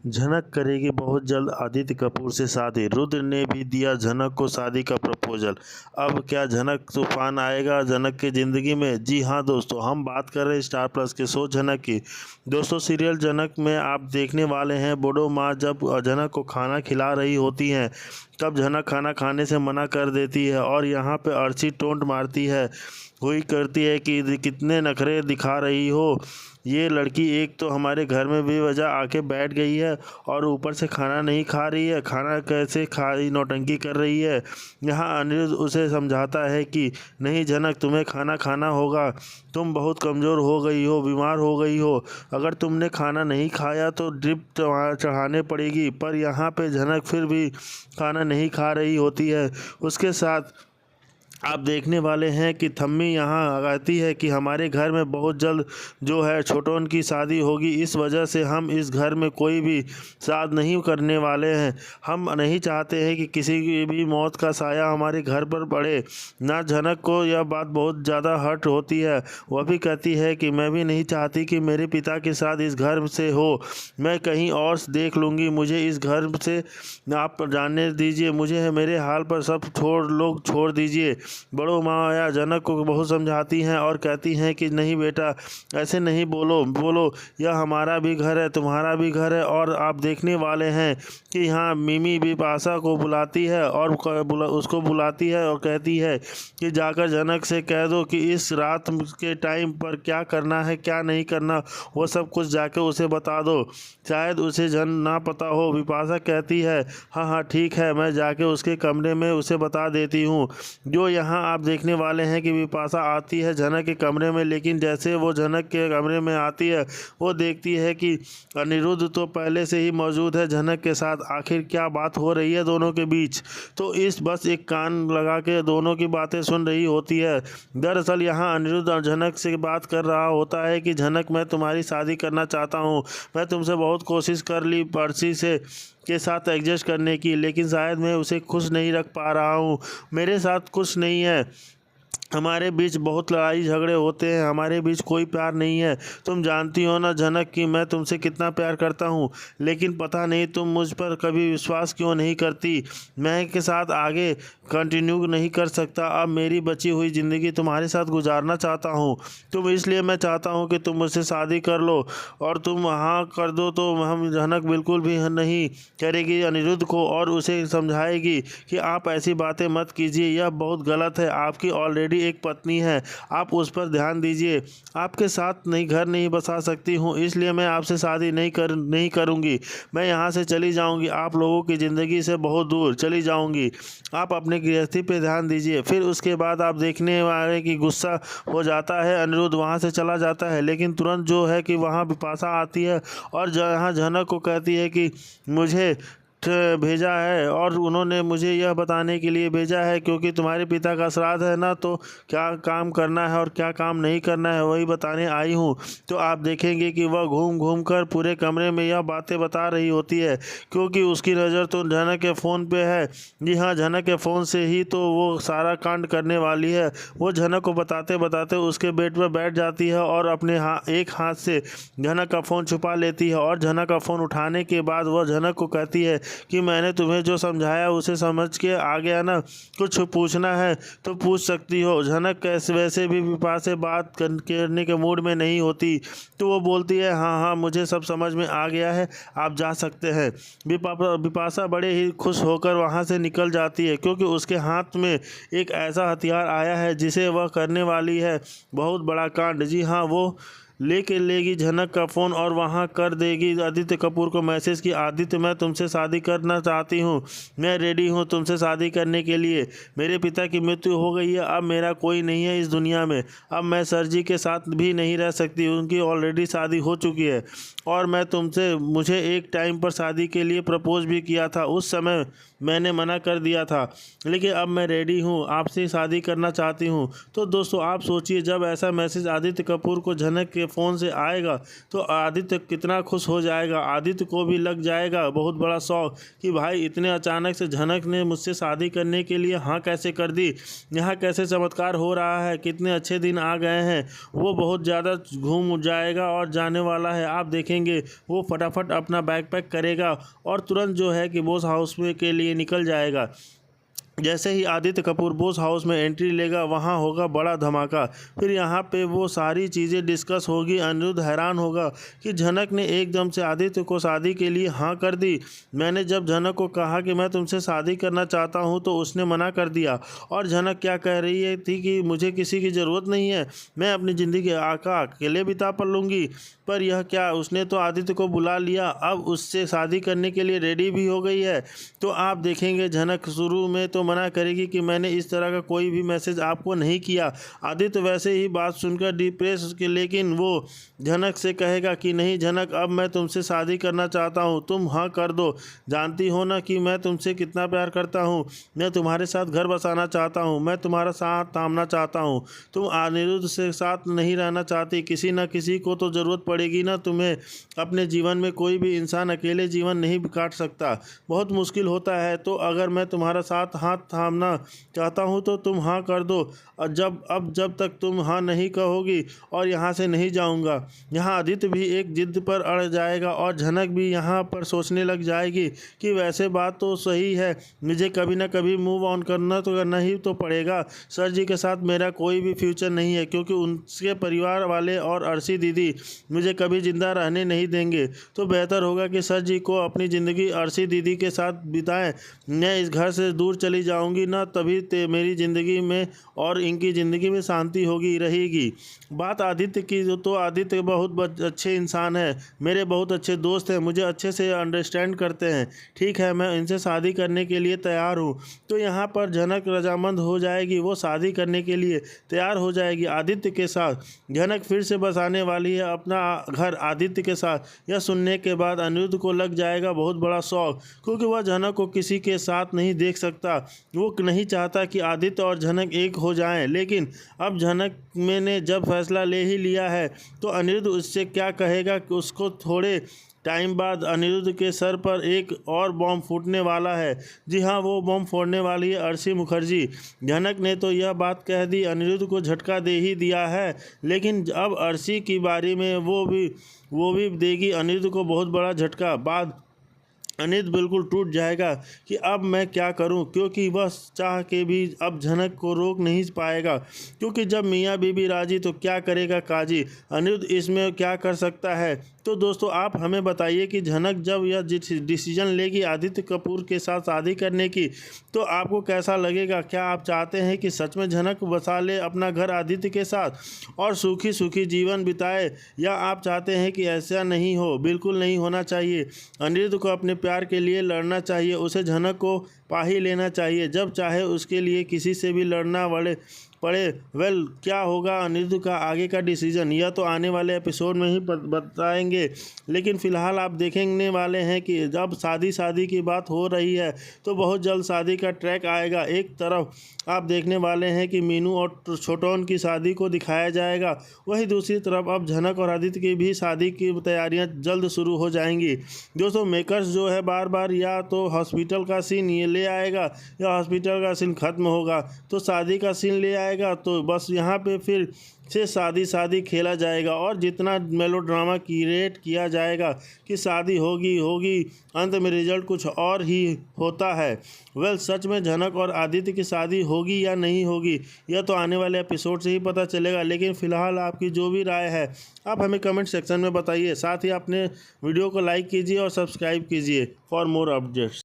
झनक करेगी बहुत जल्द आदित्य कपूर से शादी। रुद्र ने भी दिया झनक को शादी का प्रपोजल। अब क्या झनक तूफान आएगा झनक की ज़िंदगी में? जी हाँ दोस्तों, हम बात कर रहे हैं स्टार प्लस के शो झनक की। दोस्तों, सीरियल झनक में आप देखने वाले हैं बूढ़ो माँ जब झनक को खाना खिला रही होती हैं, तब झनक खाना खाने से मना कर देती है और यहाँ पे अर्शी टोंट मारती है हुई करती है कि कितने नखरे दिखा रही हो ये लड़की। एक तो हमारे घर में बेवजह आके बैठ गई है और ऊपर से खाना नहीं खा रही है। खाना कैसे खाई नौटंकी कर रही है। यहाँ अनिरुद्ध उसे समझाता है कि नहीं झनक, तुम्हें खाना खाना होगा। तुम बहुत कमज़ोर हो गई हो, बीमार हो गई हो। अगर तुमने खाना नहीं खाया तो ड्रिप चढ़ाने पड़ेगी। पर यहाँ पे झनक फिर भी खाना नहीं खा रही होती है। उसके साथ आप देखने वाले हैं कि थम्मी यहाँ आती है कि हमारे घर में बहुत जल्द जो है छोटोन की शादी होगी। इस वजह से हम इस घर में कोई भी शादी नहीं करने वाले हैं। हम नहीं चाहते हैं कि किसी की भी मौत का साया हमारे घर पर पड़े। ना झनक को यह बात बहुत ज़्यादा हर्ट होती है। वह भी कहती है कि मैं भी नहीं चाहती कि मेरे पिता के साथ इस घर से हो। मैं कहीं और देख लूँगी। मुझे इस घर से आप जाने दीजिए। मुझे मेरे हाल पर सब छोड़ दीजिए। बड़ो माया जनक को बहुत समझाती हैं और कहती हैं कि नहीं बेटा, ऐसे नहीं बोलो, यह हमारा भी घर है, तुम्हारा भी घर है। और आप देखने वाले हैं कि यहाँ मिमी बिपाशा को बुलाती है और उसको बुलाती है और कहती है कि जाकर जनक से कह दो कि इस रात के टाइम पर क्या करना है क्या नहीं करना, वो सब कुछ जाकर उसे बता दो। शायद उसे ना पता हो। बिपाशा कहती है हाँ हाँ ठीक है, मैं जाके उसके कमरे में उसे बता देती हूँ। जो यहाँ आप देखने वाले हैं कि बिपाशा आती है झनक के कमरे में, लेकिन जैसे वो झनक के कमरे में आती है वो देखती है कि अनिरुद्ध तो पहले से ही मौजूद है झनक के साथ। आखिर क्या बात हो रही है दोनों के बीच, तो इस बस एक कान लगा के दोनों की बातें सुन रही होती है। दरअसल यहाँ अनिरुद्ध और झनक से बात कर रहा होता है कि झनक, मैं तुम्हारी शादी करना चाहता हूँ। मैं तुमसे बहुत कोशिश कर ली पर्सी से के साथ एडजस्ट करने की, लेकिन शायद मैं उसे खुश नहीं रख पा रहा हूँ। मेरे साथ कुछ नहीं है। हमारे बीच बहुत लड़ाई झगड़े होते हैं, हमारे बीच कोई प्यार नहीं है। तुम जानती हो ना झनक कि मैं तुमसे कितना प्यार करता हूँ, लेकिन पता नहीं तुम मुझ पर कभी विश्वास क्यों नहीं करती। मैं के साथ आगे कंटिन्यू नहीं कर सकता। अब मेरी बची हुई ज़िंदगी तुम्हारे साथ गुजारना चाहता हूँ। तुम इसलिए मैं चाहता हूँ कि तुम मुझसे शादी कर लो, और तुम हाँ कर दो तो हम झनक बिल्कुल भी नहीं करेगी अनिरुद्ध को और उसे समझाएगी कि आप ऐसी बातें मत कीजिए, यह बहुत गलत है। आपकी ऑलरेडी एक पत्नी है, आप उस पर ध्यान दीजिए। आपके साथ नहीं घर नहीं बसा सकती हूँ, इसलिए मैं आपसे शादी नहीं करूँगी। मैं यहाँ से चली जाऊँगी, आप लोगों की ज़िंदगी से बहुत दूर चली जाऊँगी। आप अपने गृहस्थी पे ध्यान दीजिए। फिर उसके बाद आप देखने वाले कि गुस्सा हो जाता है अनिरुद्ध, वहाँ से चला जाता है। लेकिन तुरंत जो है कि वहाँ बिपाशा आती है और जहाँ झनक को कहती है कि मुझे भेजा है और उन्होंने मुझे यह बताने के लिए भेजा है क्योंकि तुम्हारे पिता का श्राद्ध है ना, तो क्या काम करना है और क्या काम नहीं करना है वही बताने आई हूँ। तो आप देखेंगे कि वह घूम घूम कर पूरे कमरे में यह बातें बता रही होती है, क्योंकि उसकी नज़र तो झनक के फ़ोन पे है। जी हाँ, झनक के फ़ोन से ही तो वो सारा कांड करने वाली है। वो झनक को बताते बताते उसके बेड पर बैठ जाती है और अपने एक हाथ से झनक का फ़ोन छुपा लेती है और झनक का फ़ोन उठाने के बाद वह झनक को कहती है कि मैंने तुम्हें जो समझाया उसे समझ के आ गया ना, कुछ पूछना है तो पूछ सकती हो। झनक कैसे वैसे भी बिपाशा से बात करने के मूड में नहीं होती, तो वो बोलती है हाँ हाँ मुझे सब समझ में आ गया है, आप जा सकते हैं। बिपाशा बड़े ही खुश होकर वहाँ से निकल जाती है, क्योंकि उसके हाथ में एक ऐसा हथियार आया है जिसे वह करने वाली है बहुत बड़ा कांड। जी हाँ, वो लेगी झनक का फ़ोन और वहाँ कर देगी आदित्य कपूर को मैसेज कि आदित्य, मैं तुमसे शादी करना चाहती हूँ, मैं रेडी हूँ तुमसे शादी करने के लिए। मेरे पिता की मृत्यु हो गई है, अब मेरा कोई नहीं है इस दुनिया में। अब मैं सर जी के साथ भी नहीं रह सकती, उनकी ऑलरेडी शादी हो चुकी है। और मुझे एक टाइम पर शादी के लिए प्रपोज भी किया था, उस समय मैंने मना कर दिया था, लेकिन अब मैं रेडी हूँ, आपसे शादी करना चाहती हूँ। तो दोस्तों आप सोचिए, जब ऐसा मैसेज आदित्य कपूर को झनक के के फ़ोन से आएगा तो आदित्य कितना खुश हो जाएगा। आदित्य को भी लग जाएगा बहुत बड़ा शौक कि भाई इतने अचानक से झनक ने मुझसे शादी करने के लिए हाँ कैसे कर दी, यहाँ कैसे चमत्कार हो रहा है, कितने अच्छे दिन आ गए हैं। वो बहुत ज़्यादा घूम जाएगा और जाने वाला है। आप देखेंगे वो फटाफट अपना बैग पैक करेगा और तुरंत जो है कि बोस हाउस में के लिए निकल जाएगा। जैसे ही आदित्य कपूर बोस हाउस में एंट्री लेगा वहाँ होगा बड़ा धमाका। फिर यहाँ पे वो सारी चीज़ें डिस्कस होगी। अनिरुद्ध हैरान होगा कि झनक ने एकदम से आदित्य को शादी के लिए हाँ कर दी। मैंने जब झनक को कहा कि मैं तुमसे शादी करना चाहता हूँ तो उसने मना कर दिया। और झनक क्या कह रही थी कि मुझे किसी की ज़रूरत नहीं है, मैं अपनी ज़िंदगी अकेले बिता पर लूँगी। पर यह क्या, उसने तो आदित्य को बुला लिया, अब उससे शादी करने के लिए रेडी भी हो गई है। तो आप देखेंगे झनक शुरू में तो मना करेगी कि मैंने इस तरह का कोई भी मैसेज आपको नहीं किया। आदित्य वैसे ही बात सुनकर डिप्रेस लेकिन वो झनक से कहेगा कि नहीं झनक, अब मैं तुमसे शादी करना चाहता हूँ, तुम हाँ कर दो। जानती हो ना कि मैं तुमसे कितना प्यार करता हूँ, मैं तुम्हारे साथ घर बसाना चाहता हूँ, मैं तुम्हारा साथ थामना चाहता हूँ। तुम अनिरुद्ध से साथ नहीं रहना चाहती, किसी न किसी को तो ज़रूरत पड़ेगी ना तुम्हें। अपने जीवन में कोई भी इंसान अकेले जीवन नहीं काट सकता, बहुत मुश्किल होता है। तो अगर मैं तुम्हारा साथ हाथ थामना चाहता हूँ तो तुम हाँ कर दो। जब तक तुम हाँ नहीं कहोगी और यहाँ से नहीं जाऊँगा। यहाँ आदित्य भी एक जिद पर अड़ जाएगा और झनक भी यहाँ पर सोचने लग जाएगी कि वैसे बात तो सही है, मुझे कभी ना कभी मूव ऑन करना ही तो पड़ेगा। सर जी के साथ मेरा कोई भी फ्यूचर नहीं है क्योंकि उनके परिवार वाले और अर्शी दीदी मुझे कभी ज़िंदा रहने नहीं देंगे। तो बेहतर होगा कि सर जी को अपनी ज़िंदगी अर्शी दीदी के साथ बिताएं। मैं इस घर से दूर चली जाऊंगी ना, तभी मेरी ज़िंदगी में और इनकी ज़िंदगी में शांति होगी रहेगी। बात आदित्य की तो आदित्य बहुत अच्छे इंसान है, मेरे बहुत अच्छे दोस्त हैं, मुझे अच्छे से अंडरस्टैंड करते हैं। ठीक है, मैं इनसे शादी करने के लिए तैयार हूँ। तो यहाँ पर झनक रजामंद हो जाएगी, वो शादी करने के लिए तैयार हो जाएगी आदित्य के साथ। झनक फिर से बसाने वाली है अपना घर आदित्य के साथ। यह सुनने के बाद अनिरुद्ध को लग जाएगा बहुत बड़ा शौक, क्योंकि वह झनक को किसी के साथ नहीं देख सकता। वो नहीं चाहता कि आदित्य और झनक एक हो जाएं, लेकिन अब झनक मैंने जब फैसला ले ही लिया है तो अनिरुद्ध उससे क्या कहेगा कि उसको थोड़े टाइम बाद अनिरुद्ध के सर पर एक और बॉम्ब फूटने वाला है। जी हाँ, वो बॉम्ब फोड़ने वाली है अर्शी मुखर्जी। झनक ने तो यह बात कह दी, अनिरुद्ध को झटका दे ही दिया है, लेकिन अब अर्शी की बारी में वो भी देगी अनिरुद्ध को बहुत बड़ा झटका। बाद अनिरुद्ध बिल्कुल टूट जाएगा कि अब मैं क्या करूं, क्योंकि वह चाह के भी अब झनक को रोक नहीं पाएगा, क्योंकि जब मियाँ बीबी राजी तो क्या करेगा काजी। अनिरुद्ध इसमें क्या कर सकता है। तो दोस्तों आप हमें बताइए कि झनक जब यह डिसीजन लेगी आदित्य कपूर के साथ शादी करने की तो आपको कैसा लगेगा। क्या आप चाहते हैं कि सच में झनक बसा ले अपना घर आदित्य के साथ और सूखी सूखी जीवन बिताए, या आप चाहते हैं कि ऐसा नहीं हो, बिल्कुल नहीं होना चाहिए। अनिरुद्ध को अपने प्यार के लिए लड़ना चाहिए, उसे झनक को पा ही लेना चाहिए, जब चाहे उसके लिए किसी से भी लड़ना पड़े। वेल, क्या होगा अनिरुद्ध का आगे का डिसीजन यह तो आने वाले एपिसोड में ही बताएंगे। लेकिन फ़िलहाल आप देखने वाले हैं कि जब शादी की बात हो रही है तो बहुत जल्द शादी का ट्रैक आएगा। एक तरफ आप देखने वाले हैं कि मीनू और छोटोन की शादी को दिखाया जाएगा, वहीं दूसरी तरफ अब झनक और आदित्य की भी शादी की तैयारियां जल्द शुरू हो जाएंगी। दोस्तों मेकर्स जो है बार बार या तो हॉस्पिटल का सीन ये ले आएगा या हॉस्पिटल का सीन ख़त्म होगा तो शादी का सीन ले आएगा, तो बस यहाँ पे फिर से शादी खेला जाएगा और जितना मेलोड्रामा क्रिएट किया जाएगा कि शादी होगी, अंत में रिजल्ट कुछ और ही होता है। वेल, सच में झनक और आदित्य की शादी होगी या नहीं होगी यह तो आने वाले एपिसोड से ही पता चलेगा। लेकिन फ़िलहाल आपकी जो भी राय है आप हमें कमेंट सेक्शन में बताइए। साथ ही अपने वीडियो को लाइक कीजिए और सब्सक्राइब कीजिए फॉर मोर अपडेट्स।